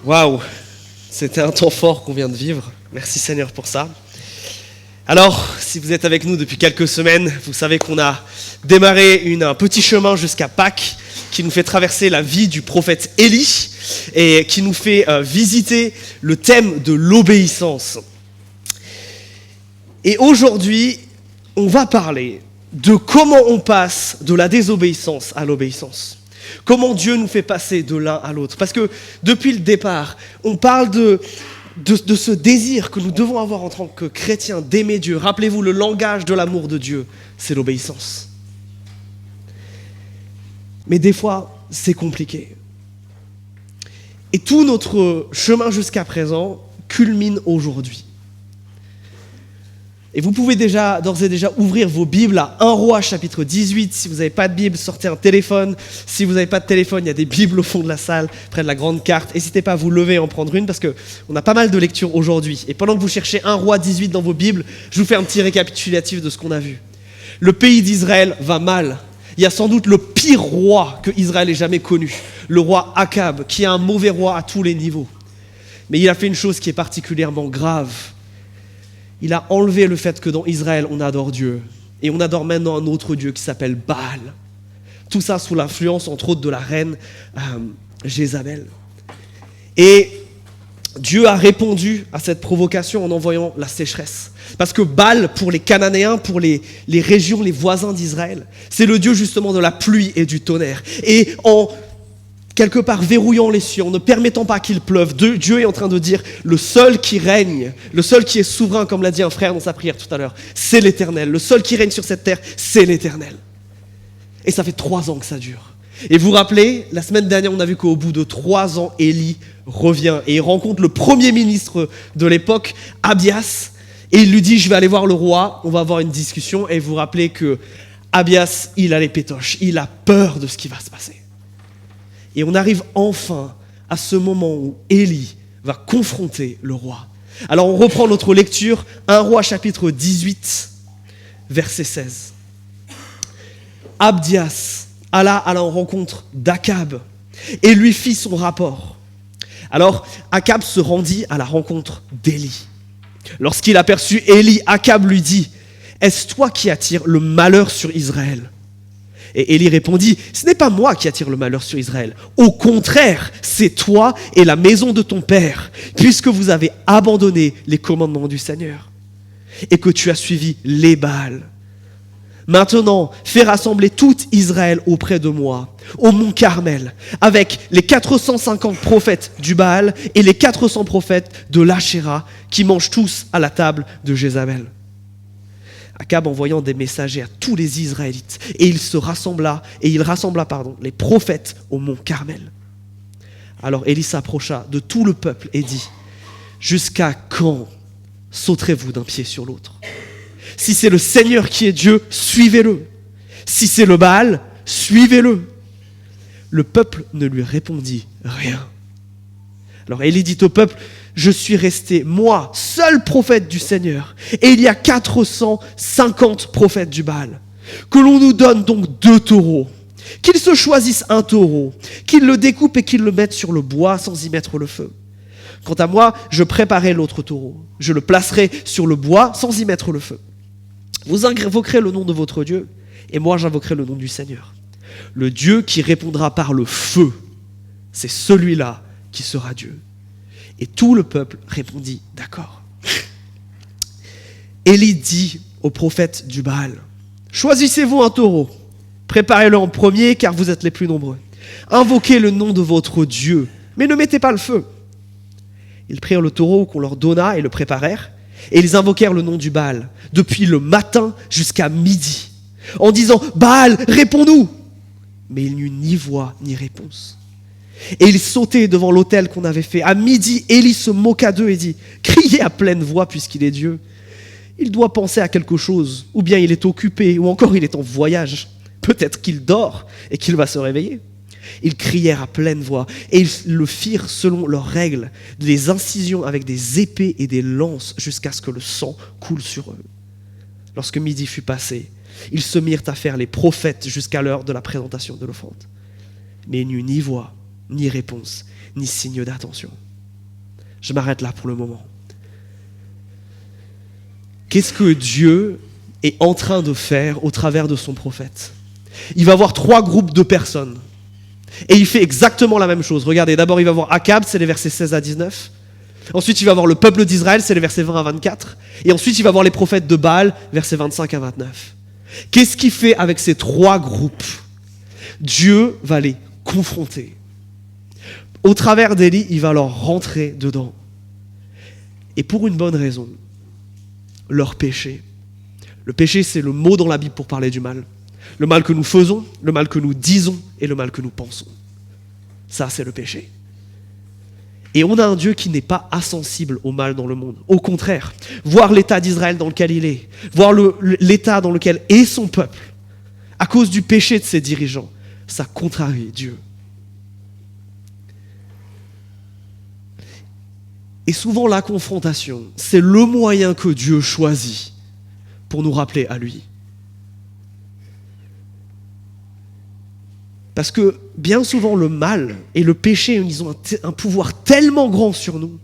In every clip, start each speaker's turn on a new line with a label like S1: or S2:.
S1: Waouh, c'était un temps fort qu'on vient de vivre. Merci Seigneur pour ça. Alors, si vous êtes avec nous depuis quelques semaines, vous savez qu'on a démarré un petit chemin jusqu'à Pâques qui nous fait traverser la vie du prophète Élie et qui nous fait visiter le thème de l'obéissance. Et aujourd'hui, on va parler de comment on passe de la désobéissance à l'obéissance. Comment Dieu nous fait passer de l'un à l'autre. Parce que depuis le départ, on parle de ce désir que nous devons avoir en tant que chrétiens d'aimer Dieu. Rappelez-vous, le langage de l'amour de Dieu, c'est l'obéissance. Mais des fois, c'est compliqué. Et tout notre chemin jusqu'à présent culmine aujourd'hui. Et vous pouvez d'ores et déjà ouvrir vos Bibles à 1 Roi chapitre 18. Si vous n'avez pas de Bible, sortez un téléphone. Si vous n'avez pas de téléphone, il y a des Bibles au fond de la salle, près de la grande carte. N'hésitez pas à vous lever et en prendre une parce qu'on a pas mal de lectures aujourd'hui. Et pendant que vous cherchez 1 Roi 18 dans vos Bibles, je vous fais un petit récapitulatif de ce qu'on a vu. Le pays d'Israël va mal. Il y a sans doute le pire roi que Israël ait jamais connu. Le roi Akab, qui est un mauvais roi à tous les niveaux. Mais il a fait une chose qui est particulièrement grave. Il a enlevé le fait que dans Israël, on adore Dieu. Et on adore maintenant un autre Dieu qui s'appelle Baal. Tout ça sous l'influence, entre autres, de la reine Jézabel. Et Dieu a répondu à cette provocation en envoyant la sécheresse. Parce que Baal, pour les Cananéens, pour les régions, les voisins d'Israël, c'est le Dieu justement de la pluie et du tonnerre. Et en quelque part verrouillant les cieux, en ne permettant pas qu'il pleuve, Dieu est en train de dire, le seul qui règne, le seul qui est souverain, comme l'a dit un frère dans sa prière tout à l'heure, c'est l'Éternel. Le seul qui règne sur cette terre, c'est l'Éternel. Et ça fait 3 ans que ça dure. Et vous vous rappelez, la semaine dernière, on a vu qu'au bout de 3 ans, Élie revient et il rencontre le premier ministre de l'époque, Abias, et il lui dit, je vais aller voir le roi, on va avoir une discussion. Et vous vous rappelez que Abias, il a les pétoches, il a peur de ce qui va se passer. Et on arrive enfin à ce moment où Élie va confronter le roi. Alors on reprend notre lecture, 1 Roi chapitre 18, verset 16. Abdias alla à la rencontre d'Akab et lui fit son rapport. Alors Akab se rendit à la rencontre d'Élie. Lorsqu'il aperçut Élie, Akab lui dit, « Est-ce toi qui attires le malheur sur Israël ?» Et Élie répondit, « Ce n'est pas moi qui attire le malheur sur Israël. Au contraire, c'est toi et la maison de ton père, puisque vous avez abandonné les commandements du Seigneur et que tu as suivi les Baals. Maintenant, fais rassembler tout Israël auprès de moi, au mont Carmel, avec les 450 prophètes du Baal et les 400 prophètes de l'Achéra qui mangent tous à la table de Jézabel. » Akab envoyant des messagers à tous les Israélites, et il rassembla les prophètes au mont Carmel. Alors Élie s'approcha de tout le peuple et dit, « Jusqu'à quand sauterez-vous d'un pied sur l'autre ? Si c'est le Seigneur qui est Dieu, suivez-le. Si c'est le Baal, suivez-le. » Le peuple ne lui répondit rien. Alors Élie dit au peuple, « Je suis resté, moi, seul prophète du Seigneur, et il y a 450 prophètes du Baal. Que l'on nous donne donc 2 taureaux, qu'ils se choisissent un taureau, qu'ils le découpent et qu'ils le mettent sur le bois sans y mettre le feu. Quant à moi, je préparai l'autre taureau, je le placerai sur le bois sans y mettre le feu. Vous invoquerez le nom de votre Dieu, et moi j'invoquerai le nom du Seigneur. Le Dieu qui répondra par le feu, c'est celui-là qui sera Dieu. » Et tout le peuple répondit, « D'accord. » Élie dit aux prophètes du Baal, « Choisissez-vous un taureau, préparez-le en premier car vous êtes les plus nombreux. Invoquez le nom de votre Dieu, mais ne mettez pas le feu. » Ils prirent le taureau qu'on leur donna et le préparèrent, et ils invoquèrent le nom du Baal, depuis le matin jusqu'à midi, en disant, « Baal, réponds-nous » Mais il n'y eut ni voix ni réponse. Et ils sautaient devant l'autel qu'on avait fait. À midi, Élie se moqua d'eux et dit, « Criez à pleine voix puisqu'il est Dieu. Il doit penser à quelque chose, ou bien il est occupé, ou encore il est en voyage. Peut-être qu'il dort et qu'il va se réveiller. » Ils crièrent à pleine voix et ils le firent selon leurs règles, des incisions avec des épées et des lances jusqu'à ce que le sang coule sur eux. Lorsque midi fut passé, ils se mirent à faire les prophètes jusqu'à l'heure de la présentation de l'offrande. Mais il n'y eut ni voix, ni réponse, ni signe d'attention. Je m'arrête là pour le moment. Qu'est-ce que Dieu est en train de faire au travers de son prophète? Il va avoir 3 groupes de personnes. Et il fait exactement la même chose. Regardez, d'abord il va voir Akab, c'est les versets 16 à 19. Ensuite il va voir le peuple d'Israël, c'est les versets 20 à 24. Et ensuite il va voir les prophètes de Baal, versets 25 à 29. Qu'est-ce qu'il fait avec ces 3 groupes? Dieu va les confronter. Au travers d'Élie, il va leur rentrer dedans. Et pour une bonne raison, leur péché. Le péché, c'est le mot dans la Bible pour parler du mal. Le mal que nous faisons, le mal que nous disons et le mal que nous pensons. Ça, c'est le péché. Et on a un Dieu qui n'est pas insensible au mal dans le monde. Au contraire, voir l'état d'Israël dans lequel il est, voir l'état dans lequel est son peuple, à cause du péché de ses dirigeants, ça contrarie Dieu. Et souvent, la confrontation, c'est le moyen que Dieu choisit pour nous rappeler à lui. Parce que bien souvent, le mal et le péché, ils ont un pouvoir tellement grand sur nous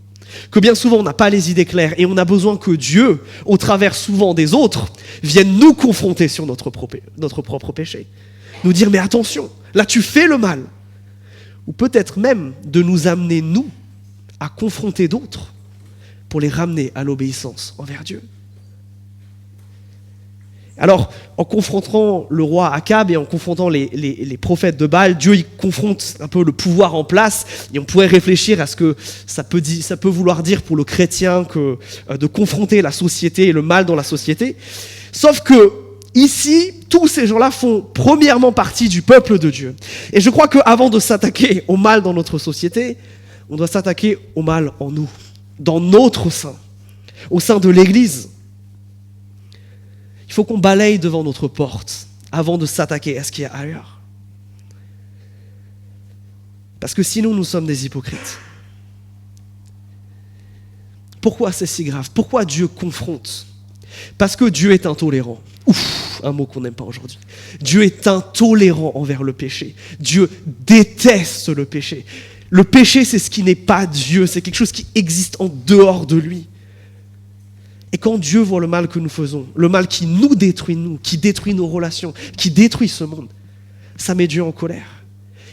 S1: que bien souvent, on n'a pas les idées claires et on a besoin que Dieu, au travers souvent des autres, vienne nous confronter sur notre propre péché. Nous dire, mais attention, là tu fais le mal. Ou peut-être même de nous amener, nous, à confronter d'autres pour les ramener à l'obéissance envers Dieu. Alors, en confrontant le roi Akab et en confrontant les prophètes de Baal, Dieu il confronte un peu le pouvoir en place et on pourrait réfléchir à ce que ça peut vouloir dire pour le chrétien de confronter la société et le mal dans la société. Sauf que ici, tous ces gens-là font premièrement partie du peuple de Dieu. Et je crois qu'avant de s'attaquer au mal dans notre société, on doit s'attaquer au mal en nous, dans notre sein, au sein de l'Église. Il faut qu'on balaye devant notre porte avant de s'attaquer à ce qu'il y a ailleurs. Parce que sinon, nous sommes des hypocrites. Pourquoi c'est si grave? Pourquoi Dieu confronte? Parce que Dieu est intolérant. Ouf, un mot qu'on n'aime pas aujourd'hui. Dieu est intolérant envers le péché. Dieu déteste le péché. Le péché, c'est ce qui n'est pas Dieu. C'est quelque chose qui existe en dehors de lui. Et quand Dieu voit le mal que nous faisons, le mal qui nous, qui détruit nos relations, qui détruit ce monde, ça met Dieu en colère.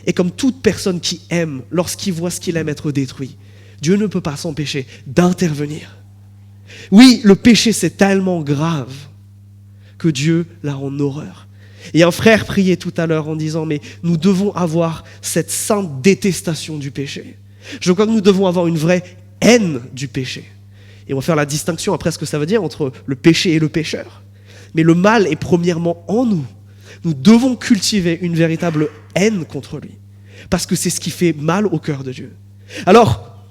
S1: Et comme toute personne qui aime, lorsqu'il voit ce qu'il aime être détruit, Dieu ne peut pas s'empêcher d'intervenir. Oui, le péché, c'est tellement grave que Dieu l'a en horreur. Et un frère priait tout à l'heure en disant, mais nous devons avoir cette sainte détestation du péché. Je crois que nous devons avoir une vraie haine du péché. Et on va faire la distinction après ce que ça veut dire entre le péché et le pécheur. Mais le mal est premièrement en nous. Nous devons cultiver une véritable haine contre lui. Parce que c'est ce qui fait mal au cœur de Dieu. Alors,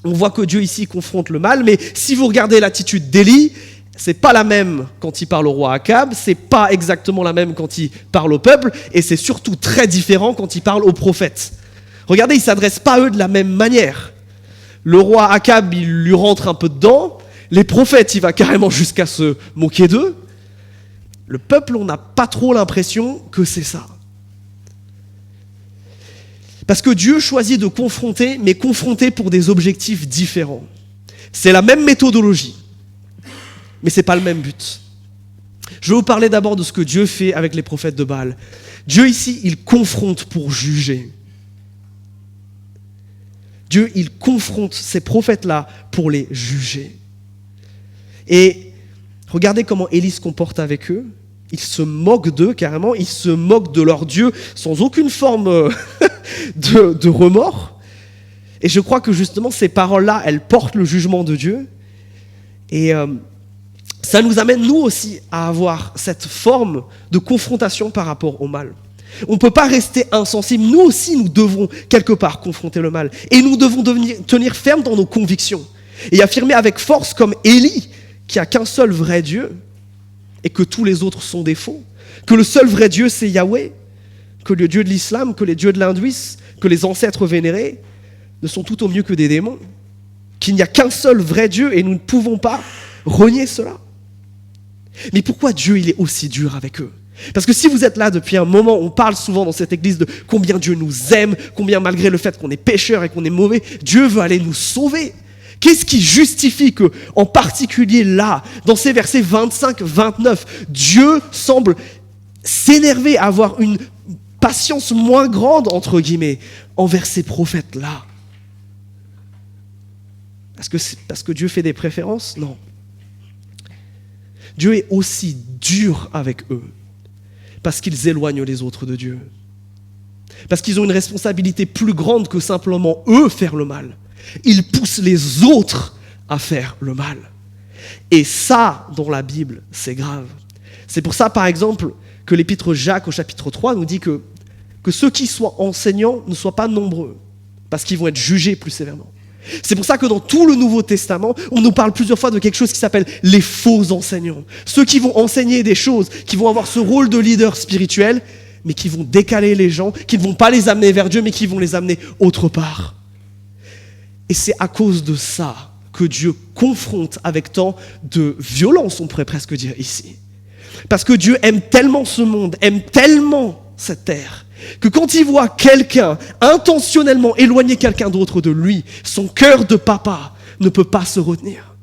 S1: on voit que Dieu ici confronte le mal, mais si vous regardez l'attitude d'Élie, c'est pas la même quand il parle au roi Akab, c'est pas exactement la même quand il parle au peuple, et c'est surtout très différent quand il parle aux prophètes. Regardez, il ne s'adresse pas à eux de la même manière. Le roi Akab, il lui rentre un peu dedans. Les prophètes, il va carrément jusqu'à se moquer d'eux. Le peuple, on n'a pas trop l'impression que c'est ça. Parce que Dieu choisit de confronter, mais confronter pour des objectifs différents. C'est la même méthodologie, mais ce n'est pas le même but. Je vais vous parler d'abord de ce que Dieu fait avec les prophètes de Baal. Dieu ici, il confronte pour juger. Dieu, il confronte ces prophètes-là pour les juger. Et regardez comment Élie se comporte avec eux. Il se moque d'eux carrément, il se moque de leur Dieu sans aucune forme de remords. Et je crois que justement ces paroles-là, elles portent le jugement de Dieu. Et ça nous amène nous aussi à avoir cette forme de confrontation par rapport au mal. On ne peut pas rester insensible. Nous aussi, nous devons quelque part confronter le mal. Et nous devons tenir ferme dans nos convictions. Et affirmer avec force comme Élie, qu'il n'y a qu'un seul vrai Dieu et que tous les autres sont des faux. Que le seul vrai Dieu, c'est Yahweh. Que le Dieu de l'islam, que les dieux de l'hindouisme, que les ancêtres vénérés ne sont tout au mieux que des démons. Qu'il n'y a qu'un seul vrai Dieu et nous ne pouvons pas renier cela. Mais pourquoi Dieu, il est aussi dur avec eux ? Parce que si vous êtes là depuis un moment, on parle souvent dans cette église de combien Dieu nous aime, combien malgré le fait qu'on est pécheurs et qu'on est mauvais, Dieu veut aller nous sauver. Qu'est-ce qui justifie que, en particulier là, dans ces versets 25-29, Dieu semble s'énerver, avoir une patience moins grande, entre guillemets, envers ces prophètes-là? Est-ce que c'est parce que Dieu fait des préférences? Non. Dieu est aussi dur avec eux parce qu'ils éloignent les autres de Dieu. Parce qu'ils ont une responsabilité plus grande que simplement eux faire le mal. Ils poussent les autres à faire le mal. Et ça, dans la Bible, c'est grave. C'est pour ça, par exemple, que l'épître Jacques au chapitre 3 nous dit que ceux qui soient enseignants ne soient pas nombreux, parce qu'ils vont être jugés plus sévèrement. C'est pour ça que dans tout le Nouveau Testament, on nous parle plusieurs fois de quelque chose qui s'appelle les faux enseignants. Ceux qui vont enseigner des choses, qui vont avoir ce rôle de leader spirituel, mais qui vont décaler les gens, qui ne vont pas les amener vers Dieu, mais qui vont les amener autre part. Et c'est à cause de ça que Dieu confronte avec tant de violence, on pourrait presque dire ici. Parce que Dieu aime tellement ce monde, aime tellement cette terre, que quand il voit quelqu'un intentionnellement éloigner quelqu'un d'autre de lui, son cœur de papa ne peut pas se retenir.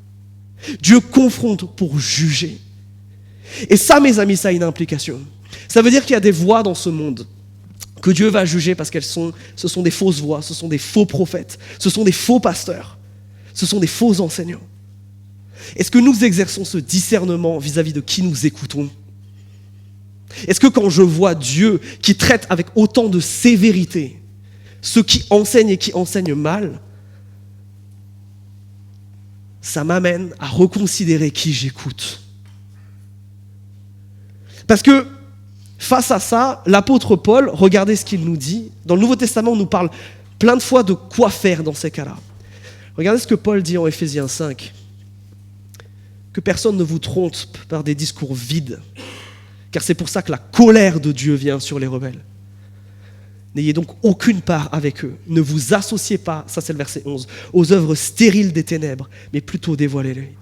S1: Dieu confronte pour juger. Et ça, mes amis, ça a une implication. Ça veut dire qu'il y a des voix dans ce monde que Dieu va juger parce ce sont des fausses voix, ce sont des faux prophètes, ce sont des faux pasteurs, ce sont des faux enseignants. Est-ce que nous exerçons ce discernement vis-à-vis de qui nous écoutons? Est-ce que quand je vois Dieu qui traite avec autant de sévérité ceux qui enseignent et qui enseignent mal, ça m'amène à reconsidérer qui j'écoute? Parce que face à ça, l'apôtre Paul, regardez ce qu'il nous dit. Dans le Nouveau Testament, on nous parle plein de fois de quoi faire dans ces cas-là. Regardez ce que Paul dit en Éphésiens 5. Que personne ne vous trompe par des discours vides, car c'est pour ça que la colère de Dieu vient sur les rebelles. N'ayez donc aucune part avec eux. Ne vous associez pas, ça c'est le verset 11, aux œuvres stériles des ténèbres, mais plutôt dévoilez-les.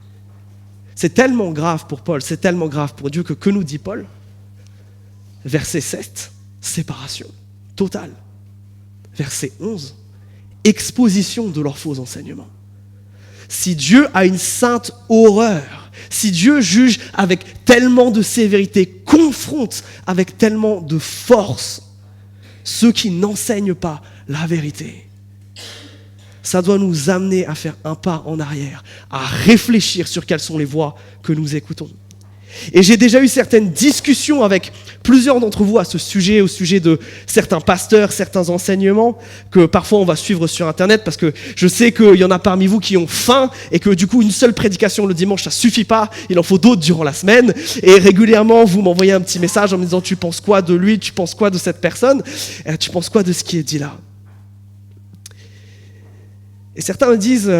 S1: C'est tellement grave pour Paul, c'est tellement grave pour Dieu que nous dit Paul? Verset 7, séparation totale. Verset 11, exposition de leurs faux enseignements. Si Dieu a une sainte horreur, si Dieu juge avec tellement de sévérité, confronte avec tellement de force ceux qui n'enseignent pas la vérité, ça doit nous amener à faire un pas en arrière, à réfléchir sur quelles sont les voix que nous écoutons. Et j'ai déjà eu certaines discussions avec plusieurs d'entre vous à ce sujet, au sujet de certains pasteurs, certains enseignements que parfois on va suivre sur Internet, parce que je sais qu'il y en a parmi vous qui ont faim et que du coup une seule prédication le dimanche ça suffit pas, il en faut d'autres durant la semaine, et régulièrement vous m'envoyez un petit message en me disant tu penses quoi de lui, tu penses quoi de cette personne, tu penses quoi de ce qui est dit là. Et certains me disent,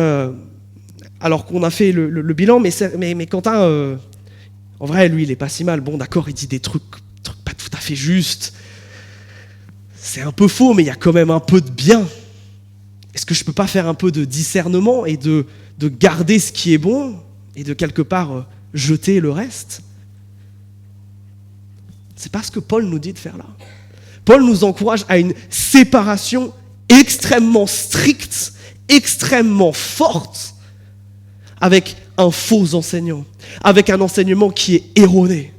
S1: alors qu'on a fait le bilan, mais Quentin, en vrai, lui, il est pas si mal. Bon, d'accord, il dit des trucs pas tout à fait justes. C'est un peu faux, mais il y a quand même un peu de bien. Est-ce que je peux pas faire un peu de discernement et de garder ce qui est bon et de quelque part jeter le reste? C'est pas ce que Paul nous dit de faire là. Paul nous encourage à une séparation extrêmement stricte, extrêmement forte avec un faux enseignant, avec un enseignement qui est erroné.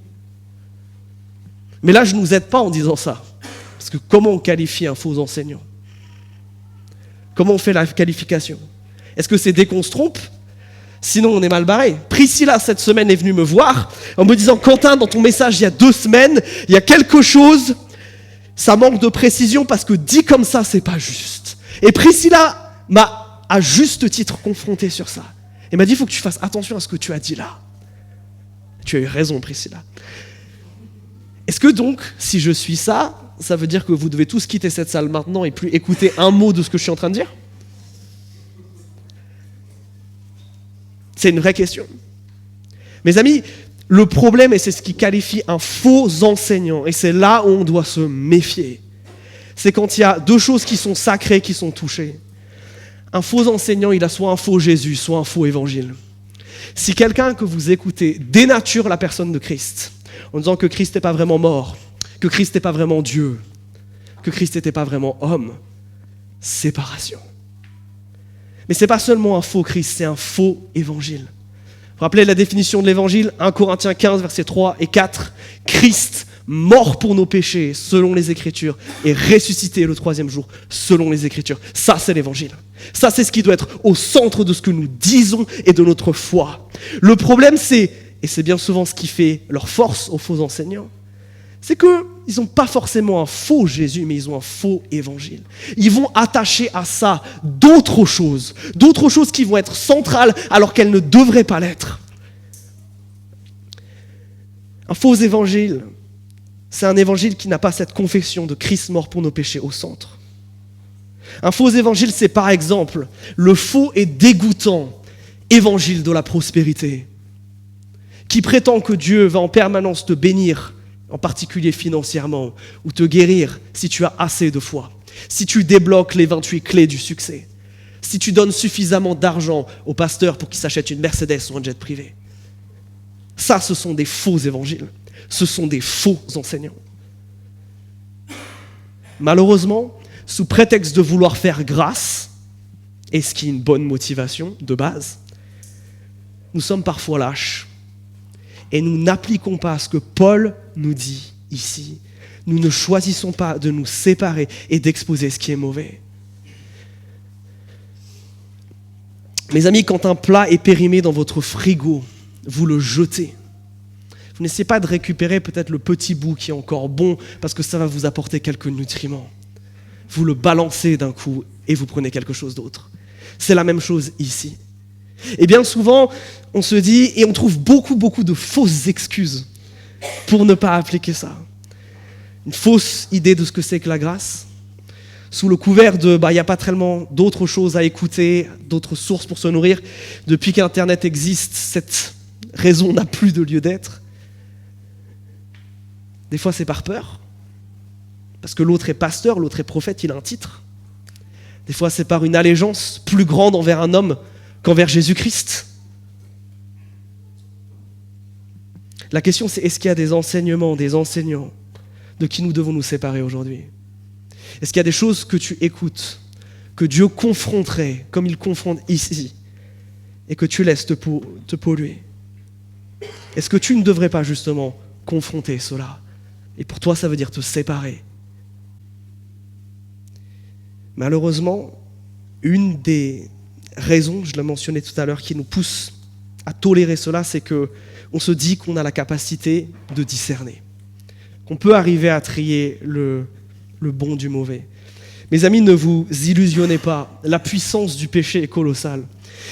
S1: Mais là, je ne nous aide pas en disant ça. Parce que comment on qualifie un faux enseignant? Comment on fait la qualification? Est-ce que c'est dès qu'on se trompe? Sinon, on est mal barré. Priscilla, cette semaine, est venue me voir en me disant « Quentin, dans ton message, il y a 2 semaines, il y a quelque chose, ça manque de précision parce que dit comme ça, c'est pas juste. » Et Priscilla m'a, à juste titre, confronté sur ça. Elle m'a dit, il faut que tu fasses attention à ce que tu as dit là. Tu as eu raison, Priscilla. Est-ce que donc, si je suis ça, ça veut dire que vous devez tous quitter cette salle maintenant et plus écouter un mot de ce que je suis en train de dire? C'est une vraie question. Mes amis, le problème, et c'est ce qui qualifie un faux enseignant, et c'est là où on doit se méfier, c'est quand il y a 2 choses qui sont sacrées, qui sont touchées. Un faux enseignant, il a soit un faux Jésus, soit un faux évangile. Si quelqu'un que vous écoutez dénature la personne de Christ, en disant que Christ n'est pas vraiment mort, que Christ n'est pas vraiment Dieu, que Christ n'était pas vraiment homme, séparation. Mais ce n'est pas seulement un faux Christ, c'est un faux évangile. Vous vous rappelez la définition de l'évangile, 1 Corinthiens 15, versets 3 et 4. Christ, mort pour nos péchés, selon les Écritures, et ressuscité le 3e jour, selon les Écritures. Ça, c'est l'évangile. Ça, c'est ce qui doit être au centre de ce que nous disons et de notre foi. Le problème, c'est, et c'est bien souvent ce qui fait leur force aux faux enseignants, c'est qu'ils n'ont pas forcément un faux Jésus, mais ils ont un faux évangile. Ils vont attacher à ça d'autres choses qui vont être centrales alors qu'elles ne devraient pas l'être. Un faux évangile, c'est un évangile qui n'a pas cette confession de Christ mort pour nos péchés au centre. Un faux évangile, c'est par exemple le faux et dégoûtant évangile de la prospérité, qui prétend que Dieu va en permanence te bénir, en particulier financièrement, ou te guérir si tu as assez de foi, si tu débloques les 28 clés du succès, si tu donnes suffisamment d'argent au pasteur pour qu'il s'achète une Mercedes ou un jet privé. Ça, ce sont des faux évangiles. Ce sont des faux enseignants. Malheureusement, sous prétexte de vouloir faire grâce, et ce qui est une bonne motivation de base, nous sommes parfois lâches et nous n'appliquons pas ce que Paul nous dit ici. Nous ne choisissons pas de nous séparer et d'exposer ce qui est mauvais. Mes amis, quand un plat est périmé dans votre frigo, vous le jetez. Vous n'essayez pas de récupérer peut-être le petit bout qui est encore bon parce que ça va vous apporter quelques nutriments. Vous le balancez d'un coup et vous prenez quelque chose d'autre. C'est la même chose ici. Et bien souvent, on se dit, et on trouve beaucoup de fausses excuses pour ne pas appliquer ça. Une fausse idée de ce que c'est que la grâce, sous le couvert de il n'y a pas tellement d'autres choses à écouter, d'autres sources pour se nourrir. Depuis qu'Internet existe, cette raison n'a plus de lieu d'être. Des fois, c'est par peur, parce que l'autre est pasteur, l'autre est prophète, il a un titre. Des fois, c'est par une allégeance plus grande envers un homme qu'envers Jésus-Christ. La question, c'est est-ce qu'il y a des enseignements, des enseignants de qui nous devons nous séparer aujourd'hui ? Est-ce qu'il y a des choses que tu écoutes, que Dieu confronterait, comme il confronte ici, et que tu laisses te polluer ? Est-ce que tu ne devrais pas justement confronter cela ? Et pour toi, ça veut dire te séparer. Malheureusement, une des raisons, je l'ai mentionné tout à l'heure, qui nous pousse à tolérer cela, c'est qu'on se dit qu'on a la capacité de discerner, qu'on peut arriver à trier le bon du mauvais. Mes amis, ne vous illusionnez pas, la puissance du péché est colossale.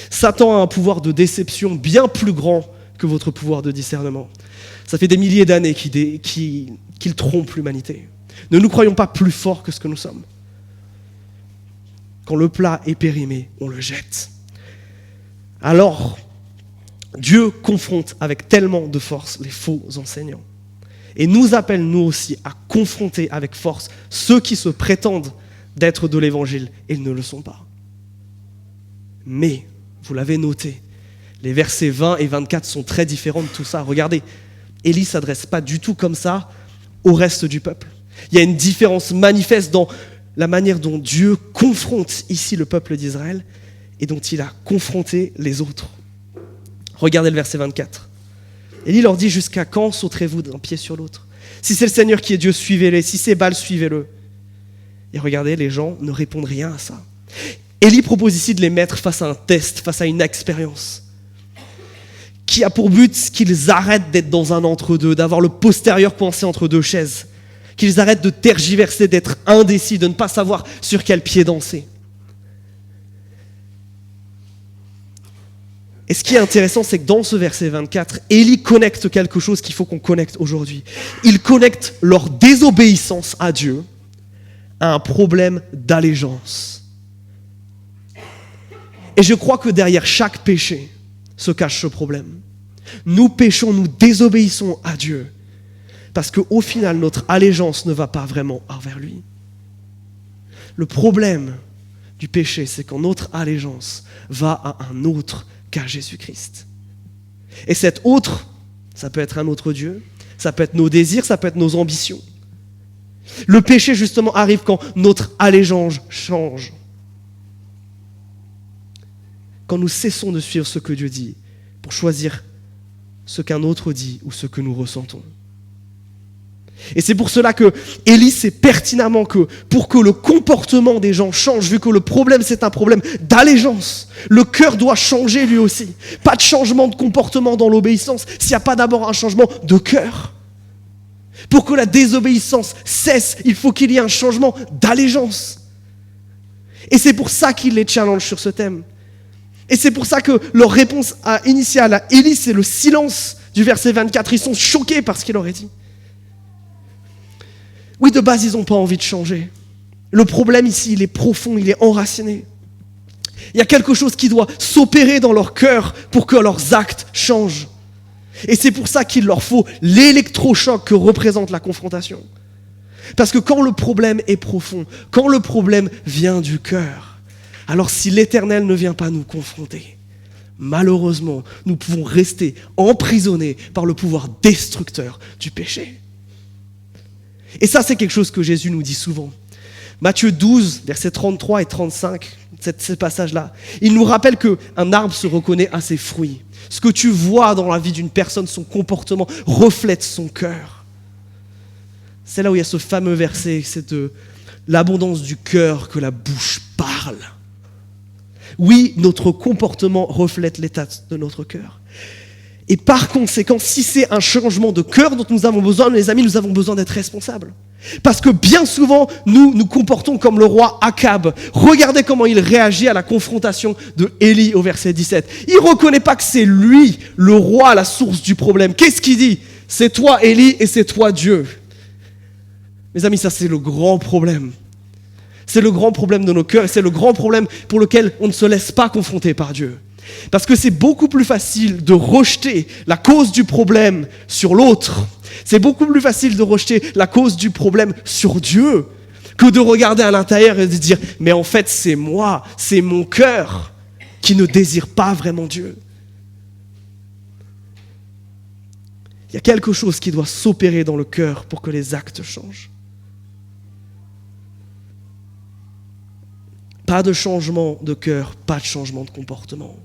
S1: Satan a un pouvoir de déception bien plus grand que votre pouvoir de discernement. Ça fait des milliers d'années qu'il trompe l'humanité. Ne nous croyons pas plus forts que ce que nous sommes. Quand le plat est périmé, on le jette. Alors, Dieu confronte avec tellement de force les faux enseignants. Et nous appelle, nous aussi, à confronter avec force ceux qui se prétendent d'être de l'évangile et ils ne le sont pas. Mais, vous l'avez noté, les versets 20 et 24 sont très différents de tout ça. Regardez, Élie ne s'adresse pas du tout comme ça au reste du peuple. Il y a une différence manifeste dans la manière dont Dieu confronte ici le peuple d'Israël et dont il a confronté les autres. Regardez le verset 24. Élie leur dit « Jusqu'à quand sauterez-vous d'un pied sur l'autre ? Si c'est le Seigneur qui est Dieu, suivez-le. Si c'est Baal, suivez-le. » Et regardez, les gens ne répondent rien à ça. Élie propose ici de les mettre face à un test, face à une expérience qui a pour but qu'ils arrêtent d'être dans un entre-deux, d'avoir le postérieur coincé entre deux chaises, qu'ils arrêtent de tergiverser, d'être indécis, de ne pas savoir sur quel pied danser. Et ce qui est intéressant, c'est que dans ce verset 24, Élie connecte quelque chose qu'il faut qu'on connecte aujourd'hui. Il connecte leur désobéissance à Dieu à un problème d'allégeance. Et je crois que derrière chaque péché se cache ce problème. Nous péchons, nous désobéissons à Dieu parce qu'au final, notre allégeance ne va pas vraiment envers lui. Le problème du péché, c'est quand notre allégeance va à un autre qu'à Jésus-Christ. Et cet autre, ça peut être un autre Dieu, ça peut être nos désirs, ça peut être nos ambitions. Le péché, justement, arrive quand notre allégeance change. quand nous cessons de suivre ce que Dieu dit pour choisir ce qu'un autre dit ou ce que nous ressentons. Et c'est pour cela que Élie sait pertinemment que pour que le comportement des gens change, vu que le problème c'est un problème d'allégeance, le cœur doit changer lui aussi. Pas de changement de comportement dans l'obéissance s'il n'y a pas d'abord un changement de cœur. Pour que la désobéissance cesse, il faut qu'il y ait un changement d'allégeance. Et c'est pour ça qu'il les challenge sur ce thème. Et c'est pour ça que leur réponse initiale à Élie, c'est le silence du verset 24. Ils sont choqués par ce qu'il aurait dit. Oui, de base, ils n'ont pas envie de changer. Le problème ici, il est profond, il est enraciné. Il y a quelque chose qui doit s'opérer dans leur cœur pour que leurs actes changent. Et c'est pour ça qu'il leur faut l'électrochoc que représente la confrontation. Parce que quand le problème est profond, quand le problème vient du cœur, alors si l'Éternel ne vient pas nous confronter, malheureusement, nous pouvons rester emprisonnés par le pouvoir destructeur du péché. Et ça, c'est quelque chose que Jésus nous dit souvent. Matthieu 12, versets 33 et 35, ce passage-là, il nous rappelle qu'un arbre se reconnaît à ses fruits. Ce que tu vois dans la vie d'une personne, son comportement, reflète son cœur. C'est là où il y a ce fameux verset, c'est de l'abondance du cœur que la bouche parle. Oui, notre comportement reflète l'état de notre cœur. Et par conséquent, si c'est un changement de cœur dont nous avons besoin, mes amis, nous avons besoin d'être responsables. Parce que bien souvent, nous comportons comme le roi Akab. Regardez comment il réagit à la confrontation de Élie au verset 17. Il ne reconnaît pas que c'est lui, le roi, la source du problème. Qu'est-ce qu'il dit ? C'est toi, Élie, et c'est toi, Dieu. Mes amis, ça c'est le grand problème. C'est le grand problème de nos cœurs et c'est le grand problème pour lequel on ne se laisse pas confronter par Dieu. Parce que c'est beaucoup plus facile de rejeter la cause du problème sur l'autre. C'est beaucoup plus facile de rejeter la cause du problème sur Dieu que de regarder à l'intérieur et de dire « mais en fait c'est moi, c'est mon cœur qui ne désire pas vraiment Dieu ». Il y a quelque chose qui doit s'opérer dans le cœur pour que les actes changent. Pas de changement de cœur, pas de changement de comportement.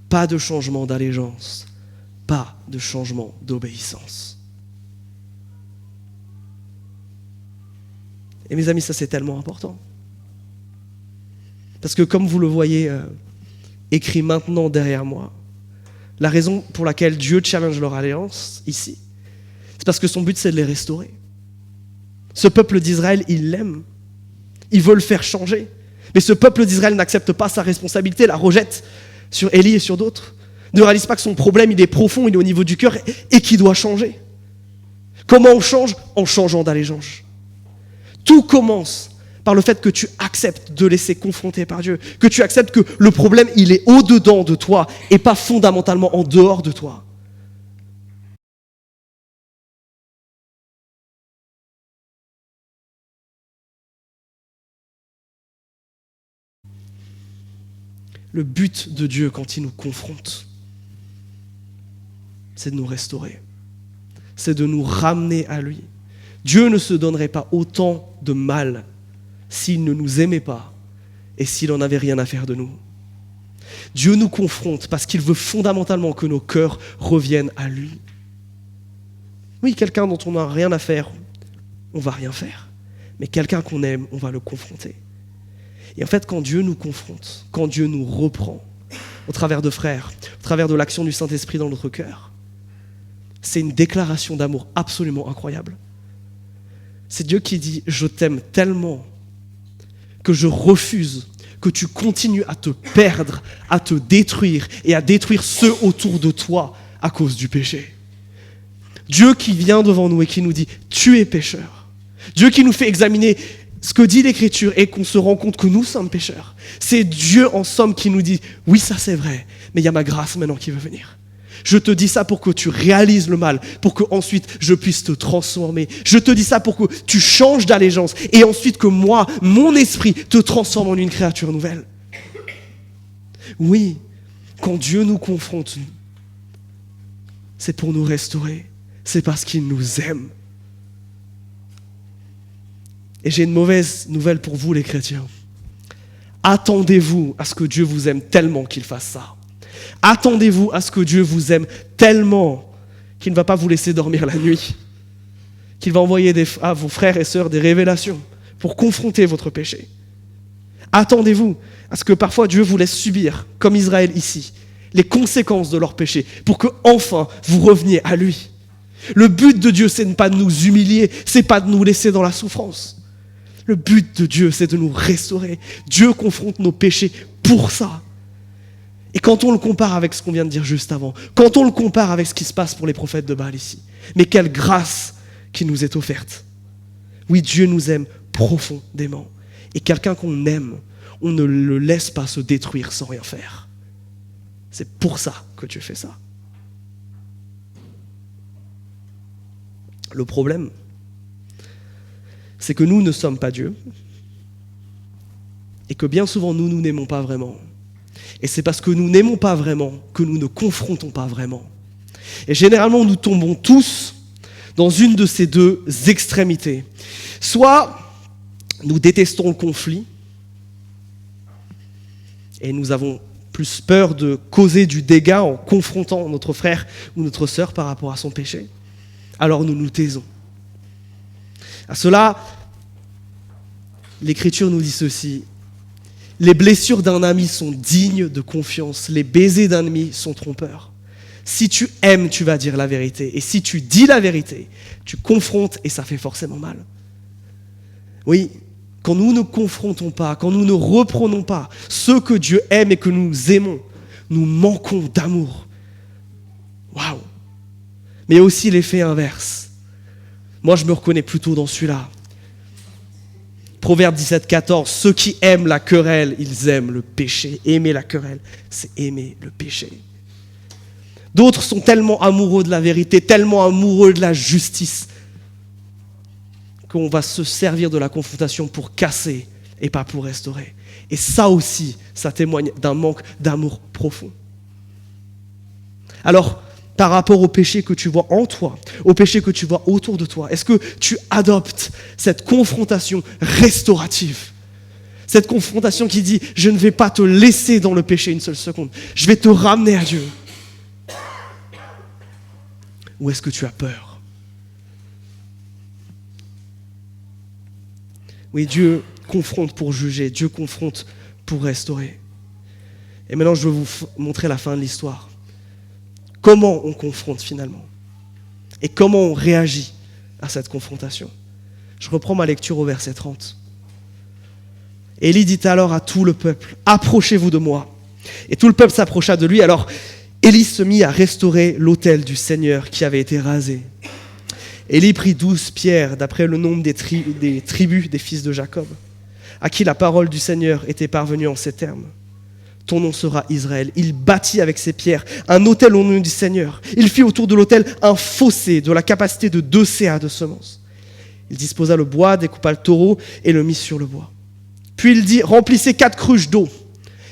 S1: Pas de changement d'allégeance, pas de changement d'obéissance. Et mes amis, ça c'est tellement important. Parce que comme vous le voyez écrit maintenant derrière moi, la raison pour laquelle Dieu challenge leur alliance ici, c'est parce que son but c'est de les restaurer. Ce peuple d'Israël, il l'aime. Il veut le faire changer. Mais ce peuple d'Israël n'accepte pas sa responsabilité, la rejette sur Élie et sur d'autres. Ne réalise pas que son problème, il est profond, il est au niveau du cœur et qu'il doit changer. Comment on change ? En changeant d'allégeance. Tout commence par le fait que tu acceptes de laisser confronter par Dieu, que tu acceptes que le problème, il est au-dedans de toi et pas fondamentalement en dehors de toi. Le but de Dieu quand il nous confronte, c'est de nous restaurer, c'est de nous ramener à lui. Dieu ne se donnerait pas autant de mal s'il ne nous aimait pas et s'il n'en avait rien à faire de nous. Dieu nous confronte parce qu'il veut fondamentalement que nos cœurs reviennent à lui. Oui, quelqu'un dont on n'a rien à faire, on ne va rien faire. Mais quelqu'un qu'on aime, on va le confronter. Et en fait, quand Dieu nous confronte, quand Dieu nous reprend, au travers de frères, au travers de l'action du Saint-Esprit dans notre cœur, c'est une déclaration d'amour absolument incroyable. C'est Dieu qui dit « Je t'aime tellement que je refuse que tu continues à te perdre, à te détruire et à détruire ceux autour de toi à cause du péché. » Dieu qui vient devant nous et qui nous dit « Tu es pécheur. » Dieu qui nous fait examiner ce que dit l'Écriture et qu'on se rend compte que nous sommes pécheurs. C'est Dieu en somme qui nous dit « Oui, ça c'est vrai, mais il y a ma grâce maintenant qui veut venir. Je te dis ça pour que tu réalises le mal, pour que ensuite je puisse te transformer. Je te dis ça pour que tu changes d'allégeance et ensuite que moi, mon esprit, te transforme en une créature nouvelle. » Oui, quand Dieu nous confronte, c'est pour nous restaurer. C'est parce qu'il nous aime. Et j'ai une mauvaise nouvelle pour vous les chrétiens. Attendez-vous à ce que Dieu vous aime tellement qu'il fasse ça. Attendez-vous à ce que Dieu vous aime tellement qu'il ne va pas vous laisser dormir la nuit, qu'il va envoyer à vos frères et sœurs des révélations pour confronter votre péché. Attendez-vous à ce que parfois Dieu vous laisse subir, comme Israël ici, les conséquences de leur péché, pour que enfin vous reveniez à lui. Le but de Dieu, c'est pas de nous humilier, c'est pas de nous laisser dans la souffrance. Le but de Dieu, c'est de nous restaurer. Dieu confronte nos péchés pour ça. Et quand on le compare avec ce qu'on vient de dire juste avant, quand on le compare avec ce qui se passe pour les prophètes de Baal ici, mais quelle grâce qui nous est offerte. Oui, Dieu nous aime profondément. Et quelqu'un qu'on aime, on ne le laisse pas se détruire sans rien faire. C'est pour ça que Dieu fait ça. Le problème, c'est que nous ne sommes pas Dieu et que bien souvent nous n'aimons pas vraiment. Et c'est parce que nous n'aimons pas vraiment que nous ne confrontons pas vraiment. Et généralement, nous tombons tous dans une de ces deux extrémités. Soit nous détestons le conflit et nous avons plus peur de causer du dégât en confrontant notre frère ou notre sœur par rapport à son péché. Alors nous nous taisons. À cela, l'Écriture nous dit ceci. Les blessures d'un ami sont dignes de confiance. Les baisers d'un ennemi sont trompeurs. Si tu aimes, tu vas dire la vérité. Et si tu dis la vérité, tu confrontes et ça fait forcément mal. Oui, quand nous ne confrontons pas, quand nous ne reprenons pas ceux que Dieu aime et que nous aimons, nous manquons d'amour. Waouh! Mais il y a aussi l'effet inverse. Moi, je me reconnais plutôt dans celui-là. Proverbe 17,14, ceux qui aiment la querelle, ils aiment le péché. Aimer la querelle, c'est aimer le péché. D'autres sont tellement amoureux de la vérité, tellement amoureux de la justice, qu'on va se servir de la confrontation pour casser et pas pour restaurer. Et ça aussi, ça témoigne d'un manque d'amour profond. Alors, par rapport au péché que tu vois en toi, au péché que tu vois autour de toi, est-ce que tu adoptes cette confrontation restaurative? Cette confrontation qui dit, je ne vais pas te laisser dans le péché une seule seconde, je vais te ramener à Dieu. Ou est-ce que tu as peur? Oui, Dieu confronte pour juger, Dieu confronte pour restaurer. Et maintenant, je vais vous montrer la fin de l'histoire. Comment on confronte finalement? Et comment on réagit à cette confrontation? Je reprends ma lecture au verset 30. Élie dit alors à tout le peuple, « Approchez-vous de moi. » Et tout le peuple s'approcha de lui. Alors Élie se mit à restaurer l'autel du Seigneur qui avait été rasé. Élie prit 12 pierres, d'après le nombre des tribus des fils de Jacob, à qui la parole du Seigneur était parvenue en ces termes. Ton nom sera Israël. Il bâtit avec ses pierres un autel au nom du Seigneur. Il fit autour de l'autel un fossé de la capacité de 2 CA de semences. Il disposa le bois, découpa le taureau et le mit sur le bois. Puis il dit, remplissez 4 cruches d'eau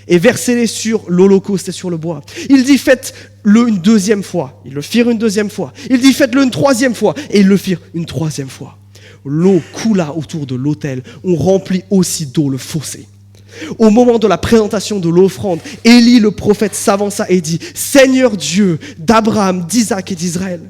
S1: et versez-les sur l'holocauste et sur le bois. Il dit, faites-le une 2e fois. Ils le firent une 2e fois. Il dit, faites-le une 3e fois. Et ils le firent une 3e fois. L'eau coula autour de l'autel. On remplit aussi d'eau le fossé. Au moment de la présentation de l'offrande, Élie le prophète s'avança et dit, « Seigneur Dieu d'Abraham, d'Isaac et d'Israël,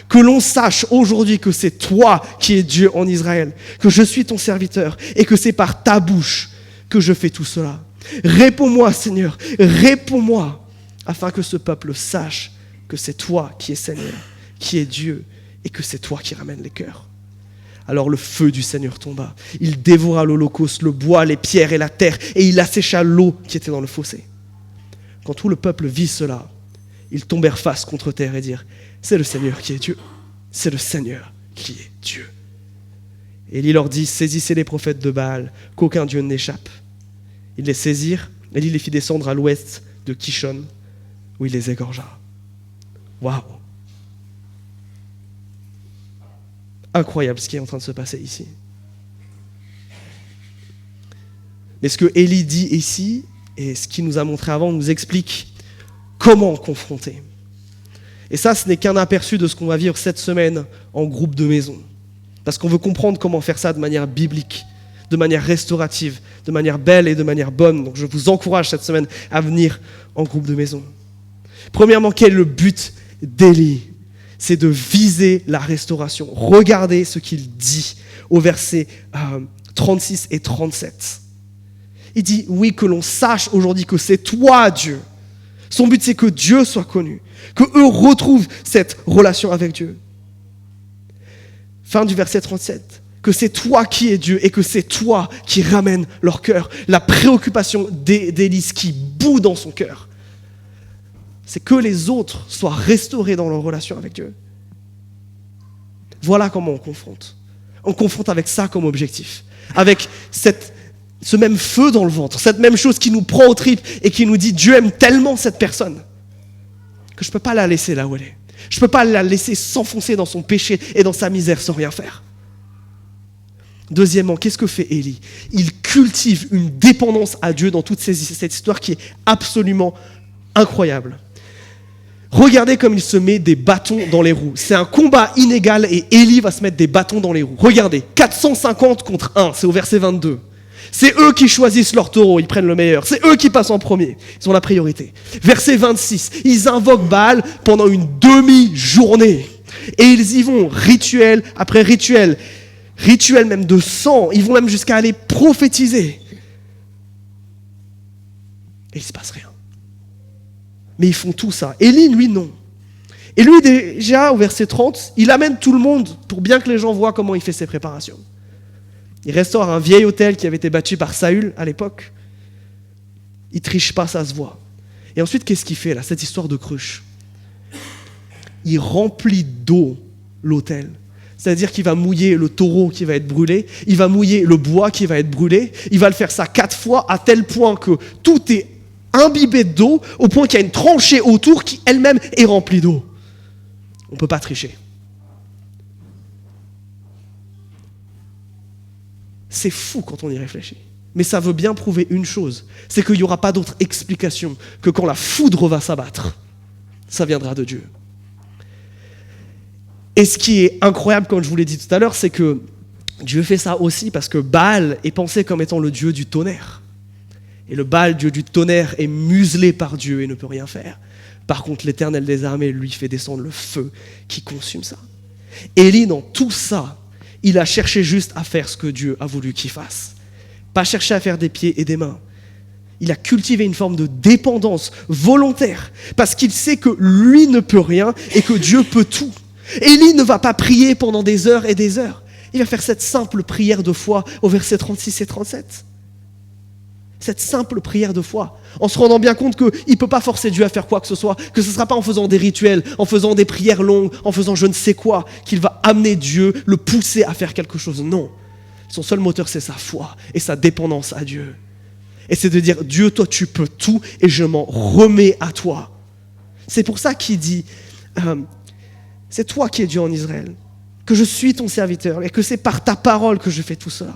S1: que l'on sache aujourd'hui que c'est toi qui es Dieu en Israël, que je suis ton serviteur et que c'est par ta bouche que je fais tout cela. Réponds-moi, Seigneur, réponds-moi, afin que ce peuple sache que c'est toi qui es Seigneur, qui es Dieu et que c'est toi qui ramènes les cœurs. » Alors le feu du Seigneur tomba. Il dévora l'holocauste, le bois, les pierres et la terre, et il assécha l'eau qui était dans le fossé. Quand tout le peuple vit cela, ils tombèrent face contre terre et dirent, « C'est le Seigneur qui est Dieu. C'est le Seigneur qui est Dieu. » Et Élie leur dit, « Saisissez les prophètes de Baal, qu'aucun Dieu n'échappe. » Ils les saisirent, Élie les fit descendre à l'ouest de Kishon, où il les égorgea. Waouh! Incroyable ce qui est en train de se passer ici. Mais ce que Élie dit ici, et ce qu'il nous a montré avant, nous explique comment confronter. Et ça, ce n'est qu'un aperçu de ce qu'on va vivre cette semaine en groupe de maison. Parce qu'on veut comprendre comment faire ça de manière biblique, de manière restaurative, de manière belle et de manière bonne. Donc je vous encourage cette semaine à venir en groupe de maison. Premièrement, quel est le but d'Élie ? C'est de viser la restauration. Regardez ce qu'il dit au verset 36 et 37. Il dit, oui, que l'on sache aujourd'hui que c'est toi, Dieu. Son but, c'est que Dieu soit connu, qu'eux retrouvent cette relation avec Dieu. Fin du verset 37. Que c'est toi qui es Dieu et que c'est toi qui ramènes leur cœur. La préoccupation d'Élie, ce qui bout dans son cœur, c'est que les autres soient restaurés dans leur relation avec Dieu. Voilà comment on confronte. On confronte avec ça comme objectif. Avec ce même feu dans le ventre, cette même chose qui nous prend aux tripes et qui nous dit Dieu aime tellement cette personne que je ne peux pas la laisser là où elle est. Je ne peux pas la laisser s'enfoncer dans son péché et dans sa misère sans rien faire. Deuxièmement, qu'est-ce que fait Élie ? Il cultive une dépendance à Dieu dans toute cette histoire qui est absolument incroyable. Regardez comme il se met des bâtons dans les roues. C'est un combat inégal et Élie va se mettre des bâtons dans les roues. Regardez, 450 contre 1, c'est au verset 22. C'est eux qui choisissent leur taureau, ils prennent le meilleur. C'est eux qui passent en premier, ils ont la priorité. Verset 26, ils invoquent Baal pendant une demi-journée. Et ils y vont, rituel après rituel. Rituel même de sang, ils vont même jusqu'à aller prophétiser. Et il ne se passe rien. Mais ils font tout ça. Élie, lui, non. Et lui, déjà, au verset 30, il amène tout le monde pour bien que les gens voient comment il fait ses préparations. Il restaure un vieil autel qui avait été bâti par Saül à l'époque. Il ne triche pas, ça se voit. Et ensuite, qu'est-ce qu'il fait là, cette histoire de cruche ? Il remplit d'eau l'autel. C'est-à-dire qu'il va mouiller le taureau qui va être brûlé, il va mouiller le bois qui va être brûlé, il va le faire ça 4 fois à tel point que tout est imbibé d'eau, au point qu'il y a une tranchée autour qui elle-même est remplie d'eau. On ne peut pas tricher. C'est fou quand on y réfléchit. Mais ça veut bien prouver une chose, c'est qu'il n'y aura pas d'autre explication que quand la foudre va s'abattre, ça viendra de Dieu. Et ce qui est incroyable, comme je vous l'ai dit tout à l'heure, c'est que Dieu fait ça aussi parce que Baal est pensé comme étant le dieu du tonnerre. Et le Baal, dieu du tonnerre, est muselé par Dieu et ne peut rien faire. Par contre, l'Éternel des armées lui fait descendre le feu qui consume ça. Élie, dans tout ça, il a cherché juste à faire ce que Dieu a voulu qu'il fasse. Pas chercher à faire des pieds et des mains. Il a cultivé une forme de dépendance volontaire parce qu'il sait que lui ne peut rien et que Dieu peut tout. Élie ne va pas prier pendant des heures et des heures. Il va faire cette simple prière de foi au verset 36 et 37. Cette simple prière de foi, en se rendant bien compte qu'il ne peut pas forcer Dieu à faire quoi que ce soit, que ce ne sera pas en faisant des rituels, en faisant des prières longues, en faisant je ne sais quoi, qu'il va amener Dieu, le pousser à faire quelque chose. Non, son seul moteur c'est sa foi et sa dépendance à Dieu. Et c'est de dire, Dieu, toi tu peux tout et je m'en remets à toi. C'est pour ça qu'il dit, c'est toi qui es Dieu en Israël, que je suis ton serviteur et que c'est par ta parole que je fais tout cela.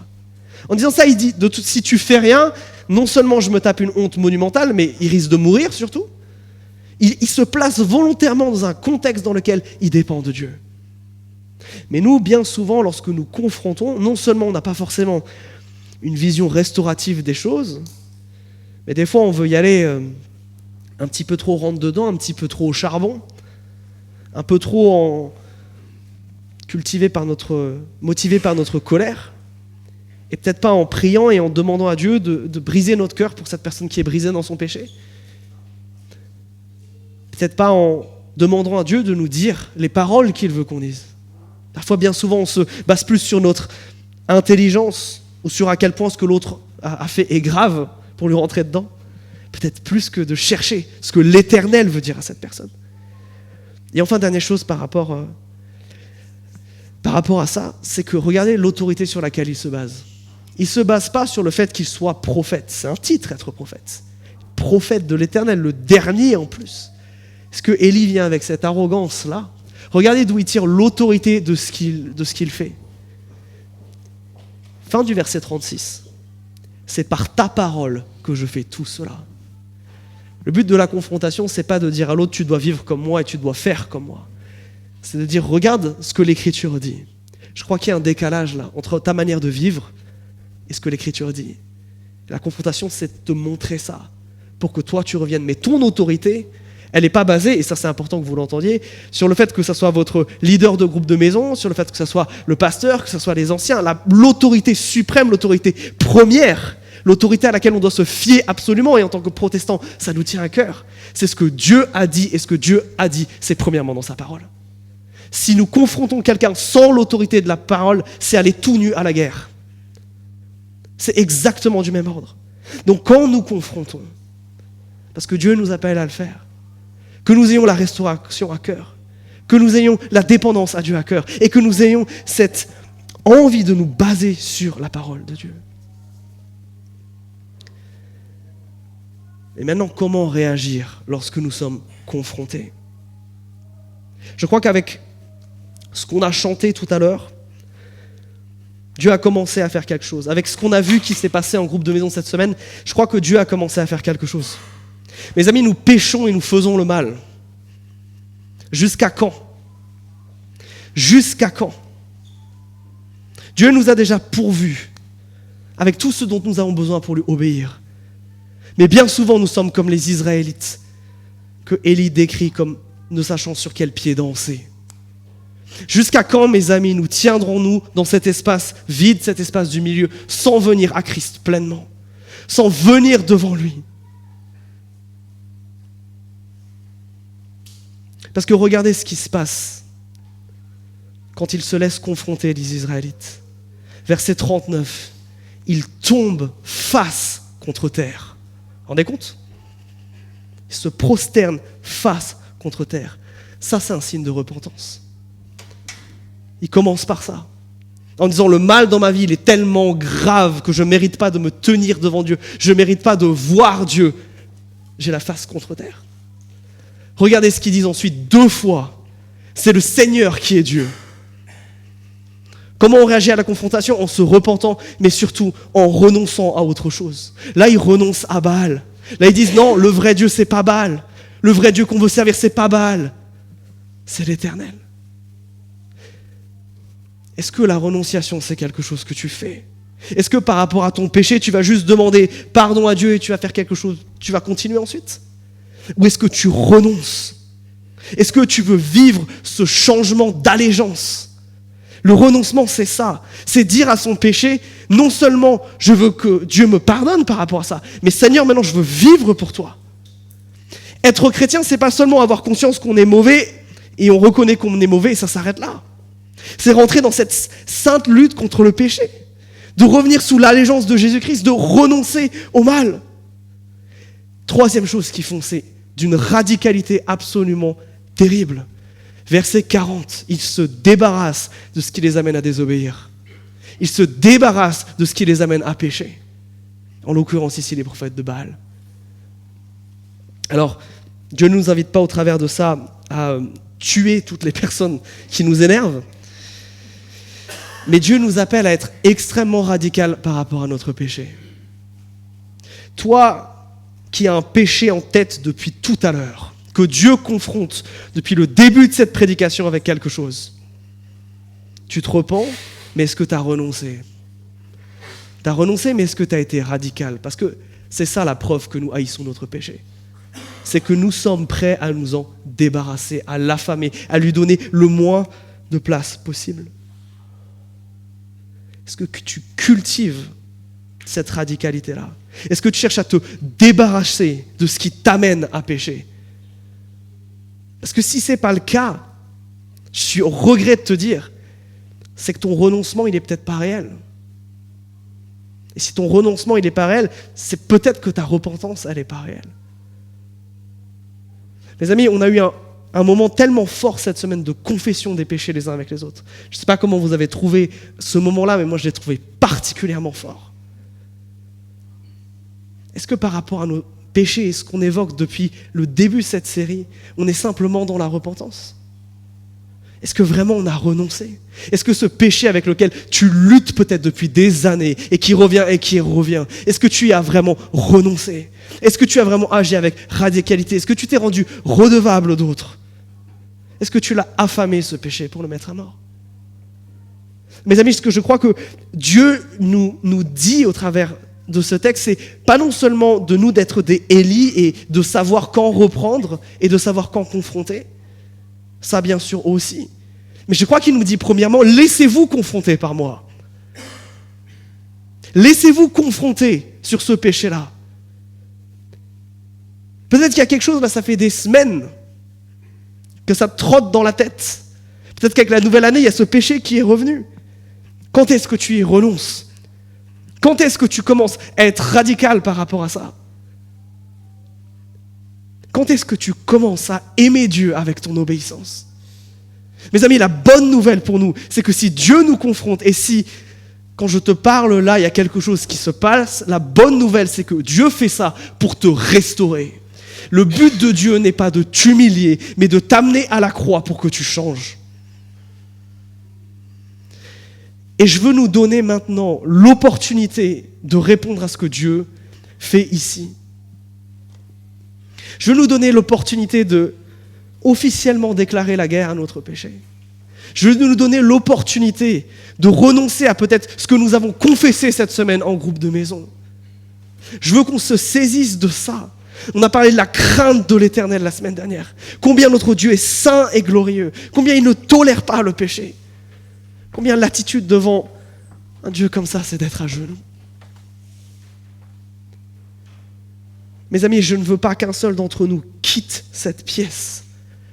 S1: En disant ça, il dit, si tu fais rien, non seulement je me tape une honte monumentale, mais il risque de mourir surtout. Il se place volontairement dans un contexte dans lequel il dépend de Dieu. Mais nous, bien souvent, lorsque nous confrontons, non seulement on n'a pas forcément une vision restaurative des choses, mais des fois on veut y aller un petit peu trop rentre dedans, un petit peu trop au charbon, un peu trop motivé par notre colère. Et peut-être pas en priant et en demandant à Dieu de briser notre cœur pour cette personne qui est brisée dans son péché. Peut-être pas en demandant à Dieu de nous dire les paroles qu'il veut qu'on dise. Parfois, bien souvent, on se base plus sur notre intelligence ou sur à quel point ce que l'autre a fait est grave pour lui rentrer dedans. Peut-être plus que de chercher ce que l'Éternel veut dire à cette personne. Et enfin, dernière chose par rapport à ça, c'est que regardez l'autorité sur laquelle il se base. Il ne se base pas sur le fait qu'il soit prophète. C'est un titre, être prophète. Prophète de l'Éternel, le dernier en plus. Est-ce que Élie vient avec cette arrogance-là ? Regardez d'où il tire l'autorité de ce qu'il fait. Fin du verset 36. C'est par ta parole que je fais tout cela. Le but de la confrontation, c'est pas de dire à l'autre, tu dois vivre comme moi et tu dois faire comme moi. C'est de dire, regarde ce que l'Écriture dit. Je crois qu'il y a un décalage là, entre ta manière de vivre et ce que l'Écriture dit. La confrontation, c'est de te montrer ça, pour que toi, tu reviennes. Mais ton autorité, elle n'est pas basée, et ça c'est important que vous l'entendiez, sur le fait que ce soit votre leader de groupe de maison, sur le fait que ce soit le pasteur, que ce soit les anciens. L'autorité suprême, l'autorité première, l'autorité à laquelle on doit se fier absolument, et en tant que protestant, ça nous tient à cœur. C'est ce que Dieu a dit, et ce que Dieu a dit, c'est premièrement dans sa parole. Si nous confrontons quelqu'un sans l'autorité de la parole, c'est aller tout nu à la guerre. C'est exactement du même ordre. Donc quand nous confrontons, parce que Dieu nous appelle à le faire, que nous ayons la restauration à cœur, que nous ayons la dépendance à Dieu à cœur, et que nous ayons cette envie de nous baser sur la parole de Dieu. Et maintenant, comment réagir lorsque nous sommes confrontés ? Je crois qu'avec ce qu'on a chanté tout à l'heure, Dieu a commencé à faire quelque chose. Avec ce qu'on a vu qui s'est passé en groupe de maison cette semaine, je crois que Dieu a commencé à faire quelque chose. Mes amis, nous péchons et nous faisons le mal. Jusqu'à quand ? Jusqu'à quand ? Dieu nous a déjà pourvus avec tout ce dont nous avons besoin pour lui obéir. Mais bien souvent, nous sommes comme les Israélites, que Élie décrit comme ne sachant sur quel pied danser. Jusqu'à quand, mes amis, nous tiendrons-nous dans cet espace vide, cet espace du milieu, sans venir à Christ pleinement, sans venir devant lui ? Parce que regardez ce qui se passe quand ils se laissent confronter, les Israélites. Verset 39, ils tombent face contre terre. Vous vous rendez compte ? Ils se prosternent face contre terre. Ça, c'est un signe de repentance. Il commence par ça, en disant le mal dans ma vie, il est tellement grave que je ne mérite pas de me tenir devant Dieu. Je ne mérite pas de voir Dieu. J'ai la face contre terre. Regardez ce qu'ils disent ensuite 2 fois. C'est le Seigneur qui est Dieu. Comment on réagit à la confrontation ? En se repentant, mais surtout en renonçant à autre chose. Là, ils renoncent à Baal. Là, ils disent non, le vrai Dieu, c'est pas Baal. Le vrai Dieu qu'on veut servir, c'est pas Baal. C'est l'Éternel. Est-ce que la renonciation, c'est quelque chose que tu fais ? Est-ce que par rapport à ton péché, tu vas juste demander pardon à Dieu et tu vas faire quelque chose, tu vas continuer ensuite ? Ou est-ce que tu renonces ? Est-ce que tu veux vivre ce changement d'allégeance ? Le renoncement, c'est ça. C'est dire à son péché, non seulement je veux que Dieu me pardonne par rapport à ça, mais Seigneur, maintenant je veux vivre pour toi. Être chrétien, c'est pas seulement avoir conscience qu'on est mauvais et on reconnaît qu'on est mauvais et ça s'arrête là. C'est rentrer dans cette sainte lutte contre le péché, de revenir sous l'allégeance de Jésus-Christ, de renoncer au mal. 3e chose qu'ils font, c'est d'une radicalité absolument terrible. Verset 40, ils se débarrassent de ce qui les amène à désobéir. Ils se débarrassent de ce qui les amène à pécher. En l'occurrence ici, les prophètes de Baal. Alors, Dieu ne nous invite pas au travers de ça à tuer toutes les personnes qui nous énervent. Mais Dieu nous appelle à être extrêmement radical par rapport à notre péché. Toi qui as un péché en tête depuis tout à l'heure, que Dieu confronte depuis le début de cette prédication avec quelque chose, tu te repens, mais est-ce que tu as renoncé ? Tu as renoncé, mais est-ce que tu as été radical ? Parce que c'est ça la preuve que nous haïssons notre péché. C'est que nous sommes prêts à nous en débarrasser, à l'affamer, à lui donner le moins de place possible. Est-ce que tu cultives cette radicalité-là ? Est-ce que tu cherches à te débarrasser de ce qui t'amène à pécher ? Parce que si ce n'est pas le cas, je suis au regret de te dire, c'est que ton renoncement, il n'est peut-être pas réel. Et si ton renoncement, il n'est pas réel, c'est peut-être que ta repentance, elle n'est pas réelle. Mes amis, on a eu un moment tellement fort cette semaine de confession des péchés les uns avec les autres. Je ne sais pas comment vous avez trouvé ce moment-là, mais moi je l'ai trouvé particulièrement fort. Est-ce que par rapport à nos péchés et ce qu'on évoque depuis le début de cette série, on est simplement dans la repentance ? Est-ce que vraiment on a renoncé ? Est-ce que ce péché avec lequel tu luttes peut-être depuis des années et qui revient, est-ce que tu y as vraiment renoncé ? Est-ce que tu as vraiment agi avec radicalité ? Est-ce que tu t'es rendu redevable d'autres ? Est-ce que tu l'as affamé ce péché pour le mettre à mort ? Mes amis, ce que je crois que Dieu nous dit au travers de ce texte, c'est pas non seulement de nous d'être des Élie et de savoir quand reprendre et de savoir quand confronter, ça bien sûr aussi, mais je crois qu'il nous dit premièrement, laissez-vous confronter par moi. Laissez-vous confronter sur ce péché-là. Peut-être qu'il y a quelque chose, là, ça fait des semaines que ça te trotte dans la tête. Peut-être qu'avec la nouvelle année, il y a ce péché qui est revenu. Quand est-ce que tu y renonces ? Quand est-ce que tu commences à être radical par rapport à ça ? Quand est-ce que tu commences à aimer Dieu avec ton obéissance ? Mes amis, la bonne nouvelle pour nous, c'est que si Dieu nous confronte, et si, quand je te parle là, il y a quelque chose qui se passe, la bonne nouvelle, c'est que Dieu fait ça pour te restaurer. Le but de Dieu n'est pas de t'humilier, mais de t'amener à la croix pour que tu changes. Et je veux nous donner maintenant l'opportunité de répondre à ce que Dieu fait ici. Je veux nous donner l'opportunité de officiellement déclarer la guerre à notre péché. Je veux nous donner l'opportunité de renoncer à peut-être ce que nous avons confessé cette semaine en groupe de maison. Je veux qu'on se saisisse de ça. On a parlé de la crainte de l'Éternel la semaine dernière. Combien notre Dieu est saint et glorieux. Combien il ne tolère pas le péché. Combien l'attitude devant un Dieu comme ça, c'est d'être à genoux. Mes amis, je ne veux pas qu'un seul d'entre nous quitte cette pièce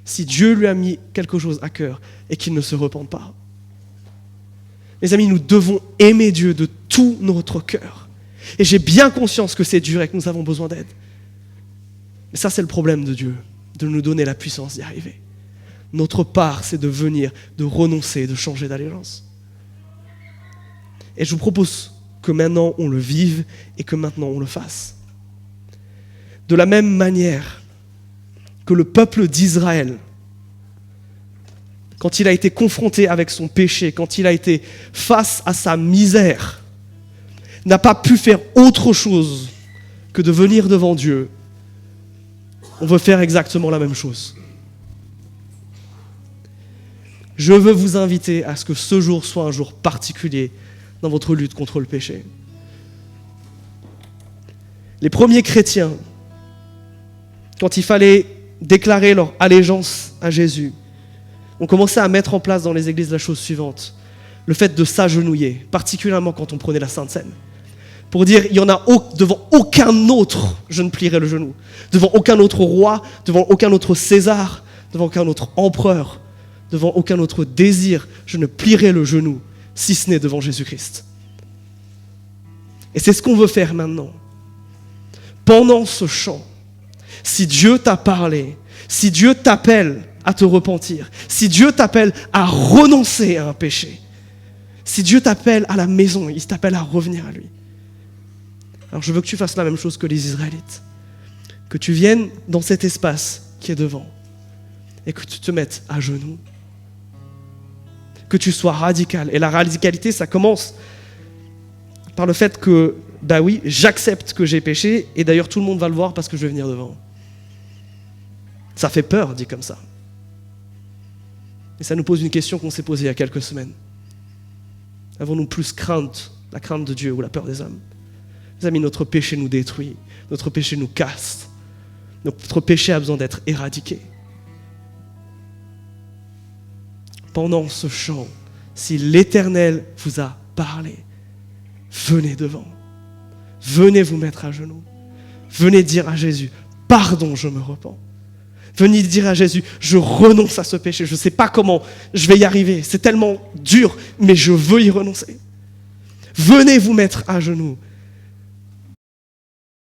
S1: si Dieu lui a mis quelque chose à cœur et qu'il ne se repente pas. Mes amis, nous devons aimer Dieu de tout notre cœur. Et j'ai bien conscience que c'est dur et que nous avons besoin d'aide. Mais ça, c'est le problème de Dieu, de nous donner la puissance d'y arriver. Notre part, c'est de venir, de renoncer, de changer d'allégeance. Et je vous propose que maintenant on le vive et que maintenant on le fasse. De la même manière que le peuple d'Israël, quand il a été confronté avec son péché, quand il a été face à sa misère, n'a pas pu faire autre chose que de venir devant Dieu, on veut faire exactement la même chose. Je veux vous inviter à ce que ce jour soit un jour particulier dans votre lutte contre le péché. Les premiers chrétiens, quand il fallait déclarer leur allégeance à Jésus, ont commencé à mettre en place dans les églises la chose suivante, le fait de s'agenouiller, particulièrement quand on prenait la Sainte Seine, pour dire, il y en a devant aucun autre, je ne plierai le genou, devant aucun autre roi, devant aucun autre César, devant aucun autre empereur, devant aucun autre désir, je ne plierai le genou, si ce n'est devant Jésus-Christ. Et c'est ce qu'on veut faire maintenant. Pendant ce chant, si Dieu t'a parlé, si Dieu t'appelle à te repentir, si Dieu t'appelle à renoncer à un péché, si Dieu t'appelle à la maison, il t'appelle à revenir à lui. Alors je veux que tu fasses la même chose que les Israélites, que tu viennes dans cet espace qui est devant et que tu te mettes à genoux, que tu sois radical. Et la radicalité, ça commence par le fait que, oui, j'accepte que j'ai péché, et d'ailleurs tout le monde va le voir parce que je vais venir devant. Ça fait peur, dit comme ça. Et ça nous pose une question qu'on s'est posée il y a quelques semaines. Avons-nous plus la crainte de Dieu ou la peur des hommes ? Mes amis, notre péché nous détruit, notre péché nous casse, notre péché a besoin d'être éradiqué. Pendant ce chant, si l'Éternel vous a parlé, venez devant. Venez vous mettre à genoux. Venez dire à Jésus, pardon, je me repens. Venez dire à Jésus, je renonce à ce péché. Je ne sais pas comment je vais y arriver. C'est tellement dur, mais je veux y renoncer. Venez vous mettre à genoux